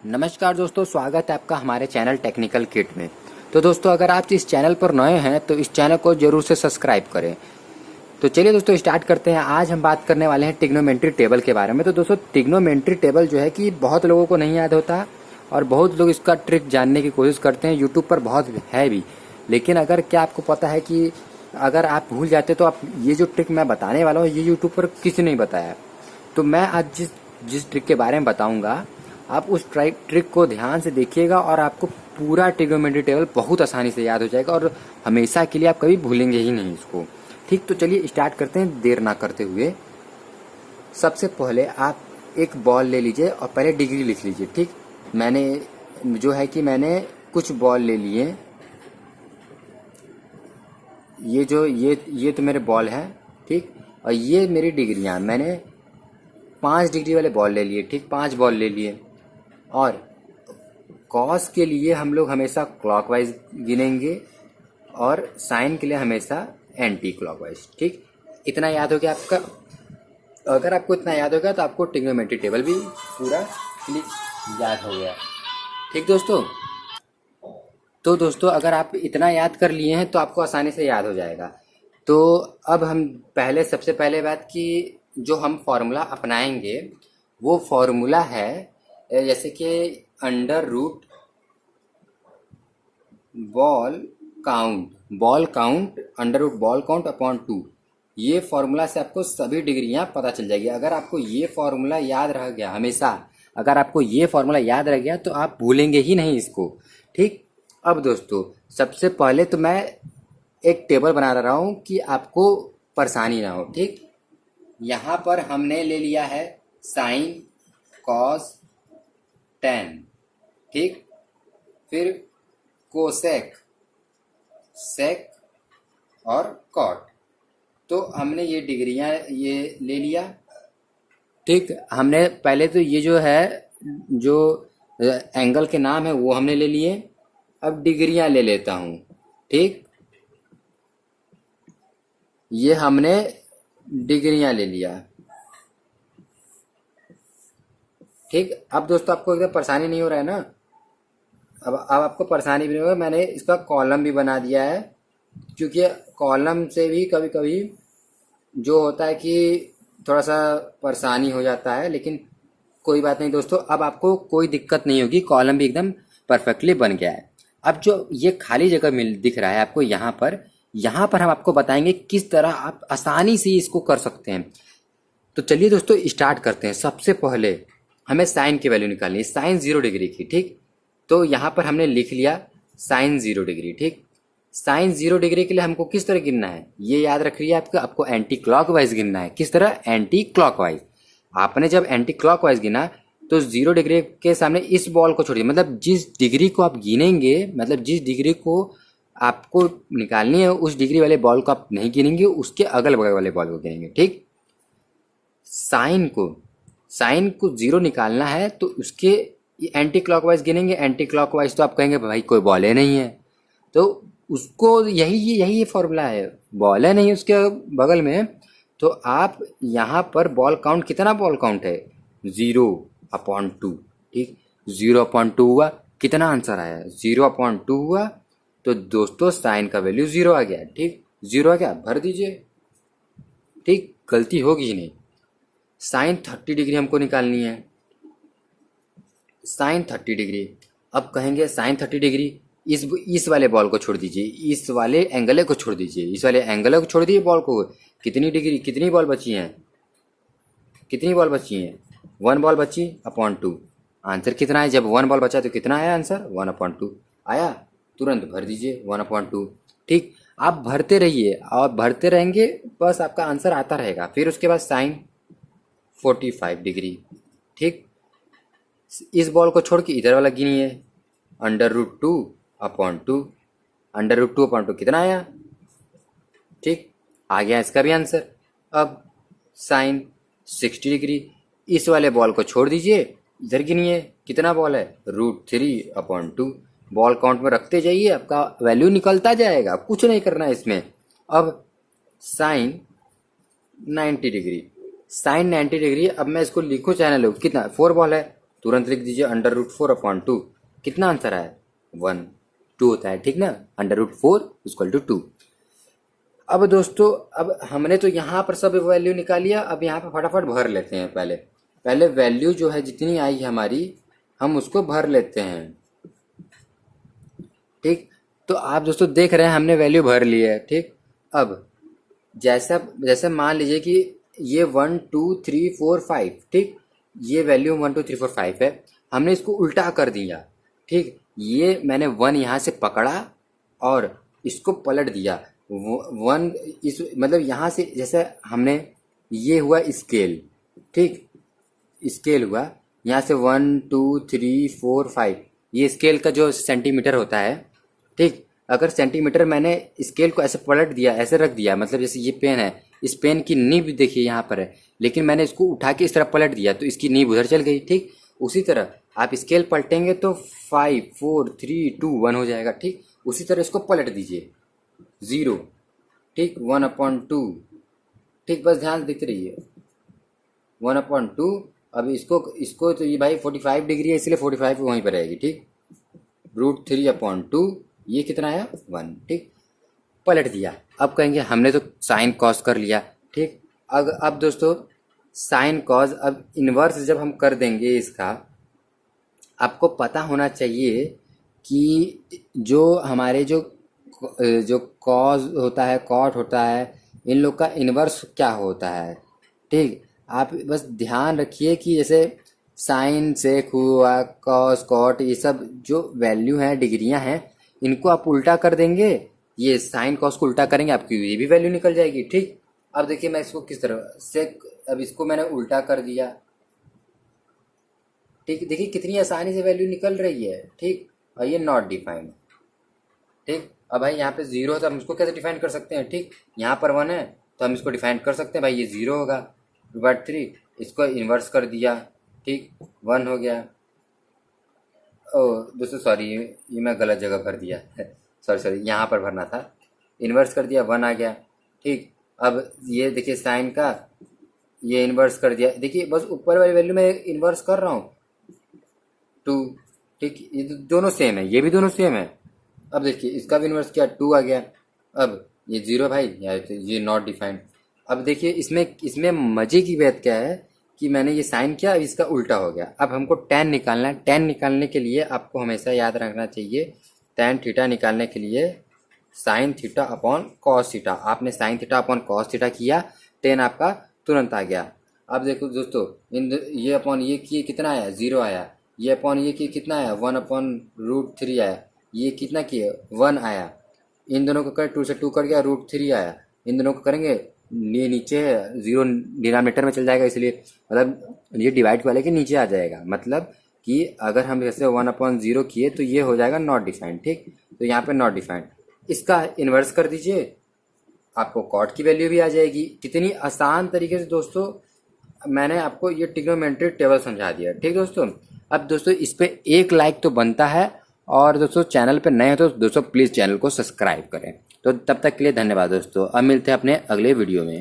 नमस्कार दोस्तों, स्वागत है आपका हमारे चैनल टेक्निकल किट में। तो दोस्तों, अगर आप इस चैनल पर नए हैं तो इस चैनल को जरूर से सब्सक्राइब करें। तो चलिए दोस्तों स्टार्ट करते हैं। आज हम बात करने वाले हैं ट्रिग्नोमेट्री टेबल के बारे में। तो दोस्तों ट्रिग्नोमेट्री टेबल जो है कि बहुत लोगों को नहीं याद होता और बहुत लोग इसका ट्रिक जानने की कोशिश करते हैं। यूट्यूब पर बहुत है भी, लेकिन अगर क्या आपको पता है कि अगर आप भूल जाते तो आप ये जो ट्रिक मैं बताने वाला हूँ ये यूट्यूब पर किसी ने नहीं बताया। तो मैं आज जिस ट्रिक के बारे में बताऊंगा आप उस ट्रिक को ध्यान से देखिएगा और आपको पूरा ट्रिग्नोमेट्री टेबल बहुत आसानी से याद हो जाएगा और हमेशा के लिए आप कभी भूलेंगे ही नहीं इसको। ठीक, तो चलिए स्टार्ट करते हैं देर ना करते हुए। सबसे पहले आप एक बॉल ले लीजिए और पहले डिग्री लिख लीजिए। ठीक, मैंने कुछ बॉल ले लिए। ये तो मेरे बॉल हैं। ठीक, और ये मेरी डिग्रियां। मैंने 5 डिग्री वाले बॉल ले लिए। ठीक, 5 बॉल ले लिए। और कॉस के लिए हम लोग हमेशा क्लॉकवाइज गिनेंगे और साइन के लिए हमेशा एंटी क्लॉकवाइज। ठीक, इतना याद हो गया आपका। अगर आपको इतना याद हो गया तो आपको ट्रिग्नोमेट्री टेबल भी पूरा याद हो गया। ठीक दोस्तों, तो दोस्तों अगर आप इतना याद कर लिए हैं तो आपको आसानी से याद हो जाएगा। तो अब हम सबसे पहले बात की जो हम फॉर्मूला अपनाएंगे वो फॉर्मूला है जैसे कि under root ball count under root ball count upon 2। ये फॉर्मूला से आपको सभी डिग्रियां पता चल जाएगी। अगर आपको ये फॉर्मूला याद रह गया हमेशा, अगर आपको ये फॉर्मूला याद रह गया तो आप भूलेंगे ही नहीं इसको। ठीक, अब दोस्तों सबसे पहले तो मैं एक टेबल बना रहा हूं कि आपको परेशानी ना हो। ठीक, यहाँ पर हमने ले लिया है साइन, कॉस, टेन। ठीक, फिर कोसेक, सेक और कॉट। तो हमने ये डिग्रियां ये ले लिया। ठीक, हमने पहले तो ये जो एंगल के नाम है वो हमने ले लिए। अब डिग्रियां ले लेता हूं। ठीक, ये हमने डिग्रियां ले लिया। ठीक, अब दोस्तों आपको एकदम परेशानी नहीं हो रहा है ना। अब आपको परेशानी भी नहीं होगा। मैंने इसका कॉलम भी बना दिया है क्योंकि कॉलम से भी कभी कभी जो होता है कि थोड़ा सा परेशानी हो जाता है, लेकिन कोई बात नहीं दोस्तों। अब आपको कोई दिक्कत नहीं होगी, कॉलम भी एकदम परफेक्टली बन गया है। अब जो ये खाली जगह दिख रहा है आपको यहाँ पर हम आपको बताएंगे किस तरह आप आसानी से इसको कर सकते हैं। तो चलिए दोस्तों स्टार्ट करते हैं। सबसे पहले हमें साइन की वैल्यू निकालनी है, साइन 0 डिग्री की। ठीक, तो यहाँ पर हमने लिख लिया साइन 0 डिग्री। ठीक, साइन 0 डिग्री के लिए हमको किस तरह गिनना है ये याद रखिए। आपको एंटी क्लॉकवाइज गिनना है। किस तरह? Anti clockwise. आपने जब एंटी क्लॉकवाइज गिना तो 0 डिग्री के सामने इस बॉल को छोड़िए। मतलब जिस डिग्री को आप गिनेंगे, मतलब जिस डिग्री को आपको निकालनी है उस डिग्री वाले बॉल को आप नहीं गिनेंगे, उसके अगल बगल वाले बॉल को गिनेंगे। ठीक, साइन को 0 निकालना है तो उसके एंटी क्लॉकवाइज गिनेंगे। एंटी क्लॉकवाइज तो आप कहेंगे भाई कोई बॉल है नहीं है, तो उसको यही फॉर्मूला है। बॉल है नहीं उसके बगल में, तो आप यहाँ पर बॉल काउंट, कितना बॉल काउंट है? 0/2। ठीक, 0/2 हुआ। कितना आंसर आया? 0/2 हुआ। तो दोस्तों साइन का वैल्यू 0 आ गया। ठीक, 0 आ गया, भर दीजिए। ठीक, गलती होगी ही नहीं। साइन 30 डिग्री हमको निकालनी है। साइन 30 डिग्री, अब कहेंगे साइन 30 डिग्री इस वाले बॉल को छोड़ दीजिए, इस वाले एंगल को छोड़ दीजिए, इस वाले एंगल को छोड़ दीजिए बॉल को। कितनी डिग्री, कितनी बॉल बची हैं? 1 बॉल बची अपॉन 2। आंसर कितना है? जब 1 बॉल बचा तो कितना आया आंसर? 1/2 आया। तुरंत भर दीजिए 1/2। ठीक, आप भरते रहिए और भरते रहेंगे, बस आपका आंसर आता रहेगा। फिर उसके बाद साइन 45 डिग्री। ठीक, इस बॉल को छोड़ के इधर वाला गिनिए, √2/2। √2/2 कितना आया? ठीक, आ गया इसका भी आंसर। अब साइन 60 डिग्री, इस वाले बॉल को छोड़ दीजिए, इधर गिनिए, कितना बॉल है? √3/2। बॉल काउंट में रखते जाइए, आपका वैल्यू निकलता जाएगा, कुछ नहीं करना है इसमें। अब साइन 90 डिग्री, अब मैं इसको लिखूं चाहे ना लिखूं, कितना? 4 बॉल है तुरंत लिख दीजिए √4/2। कितना आंसर है 1, 2 होता है, ठीक ना। √4 = 2। अब दोस्तों अब हमने तो यहाँ पर सब वैल्यू निकाल लिया। अब यहाँ पर फटाफट भर लेते हैं। पहले वैल्यू जो है जितनी आई है हमारी, हम उसको भर लेते हैं, ठीक। तो आप दोस्तों देख रहे हैं हमने वैल्यू भर ली है, ठीक। अब जैसे मान लीजिए कि ये 1 2 3 4 5, ठीक। ये वैल्यू 1 2 3 4 5 है, हमने इसको उल्टा कर दिया, ठीक। ये मैंने 1 यहाँ से पकड़ा और इसको पलट दिया। 1 इस मतलब यहाँ से जैसे हमने, ये हुआ स्केल, ठीक। स्केल हुआ यहाँ से 1 2 3 4 5, ये स्केल का जो सेंटीमीटर होता है, ठीक। अगर सेंटीमीटर मैंने स्केल को ऐसे पलट दिया, ऐसे रख दिया, मतलब जैसे ये पेन है, इस पेन की नीब देखिए यहाँ पर है, लेकिन मैंने इसको उठा के इस तरह पलट दिया तो इसकी नीब उधर चल गई, ठीक। उसी तरह आप स्केल पलटेंगे तो 5 4 3 2 1 हो जाएगा, ठीक। उसी तरह इसको पलट दीजिए 0, ठीक। 1/2, ठीक। बस ध्यान देते रहिए 1/2। अब इसको तो ये भाई 45 डिग्री है, इसलिए 45 वहीं पर रहेगी, ठीक। √3/2, ये कितना है 1, ठीक। पलट दिया। अब कहेंगे हमने तो साइन कॉस कर लिया, ठीक। अब दोस्तों साइन कॉस, अब इन्वर्स जब हम कर देंगे इसका, आपको पता होना चाहिए कि जो हमारे जो कॉस होता है, कॉट होता है, इन लोग का इन्वर्स क्या होता है, ठीक। आप बस ध्यान रखिए कि जैसे साइन सेक हुआ, कॉस कॉट, ये सब जो वैल्यू हैं, डिग्रियां हैं, इनको आप उल्टा कर देंगे, ये साइन कॉस को उल्टा करेंगे, आपकी ये भी वैल्यू निकल जाएगी, ठीक। अब देखिए मैं इसको किस तरह से, अब इसको मैंने उल्टा कर दिया, ठीक। देखिए कितनी आसानी से वैल्यू निकल रही है, ठीक। और ये नॉट डिफाइंड, ठीक। अब भाई यहाँ पे 0 है तो हम इसको कैसे डिफाइन कर सकते हैं, ठीक। यहाँ पर 1 है तो हम इसको डिफाइन कर सकते हैं, भाई ये 0 होगा। √3, इसको इन्वर्स कर दिया, ठीक, 1 हो गया। ओह दोस्तों सॉरी, ये मैं गलत जगह भर दिया सॉरी, यहाँ पर भरना था। इन्वर्स कर दिया, 1 आ गया, ठीक। अब ये देखिए साइन का, ये इन्वर्स कर दिया, देखिए बस ऊपर वाली वैल्यू में इन्वर्स कर रहा हूँ 2, ठीक। ये दोनों सेम है, ये भी दोनों सेम है। अब देखिए इसका भी इन्वर्स किया, 2 आ गया। अब ये 0 भाई, ये नॉट डिफाइंड। अब देखिए इसमें मजे की बात क्या है कि मैंने ये साइन किया, अब इसका उल्टा हो गया। अब हमको tan निकालना है। tan निकालने के लिए आपको हमेशा याद रखना चाहिए, tan थीटा निकालने के लिए sin θ/cos θ। आपने sin θ/cos θ किया, tan आपका तुरंत आ गया। अब देखो दोस्तों, ये अपॉन ये किए कितना आया 0 आया, ये अपॉन ये किए कितना आया 1/√3 आया, ये कितना किए 1 आया। इन दोनों को कर 2 से 2 कर गया, √3 आया। इन दोनों को करेंगे, ये नीचे 0 डिनोमिनेटर में चल जाएगा, इसलिए मतलब ये डिवाइड वाले के नीचे आ जाएगा। मतलब कि अगर हम जैसे 1/0 किए तो ये हो जाएगा नॉट डिफाइंड, ठीक। तो यहाँ पे नॉट डिफाइंड, इसका इन्वर्स कर दीजिए, आपको कॉट की वैल्यू भी आ जाएगी। कितनी आसान तरीके से दोस्तों मैंने आपको ये ट्रिग्नोमेट्री टेबल समझा दिया, ठीक दोस्तों। अब दोस्तों इस पे 1 लाइक तो बनता है, और दोस्तों चैनल पे नए हो तो दोस्तों प्लीज़ चैनल को सब्सक्राइब करें। तो तब तक के लिए धन्यवाद दोस्तों। अब मिलते हैं अपने अगले वीडियो में।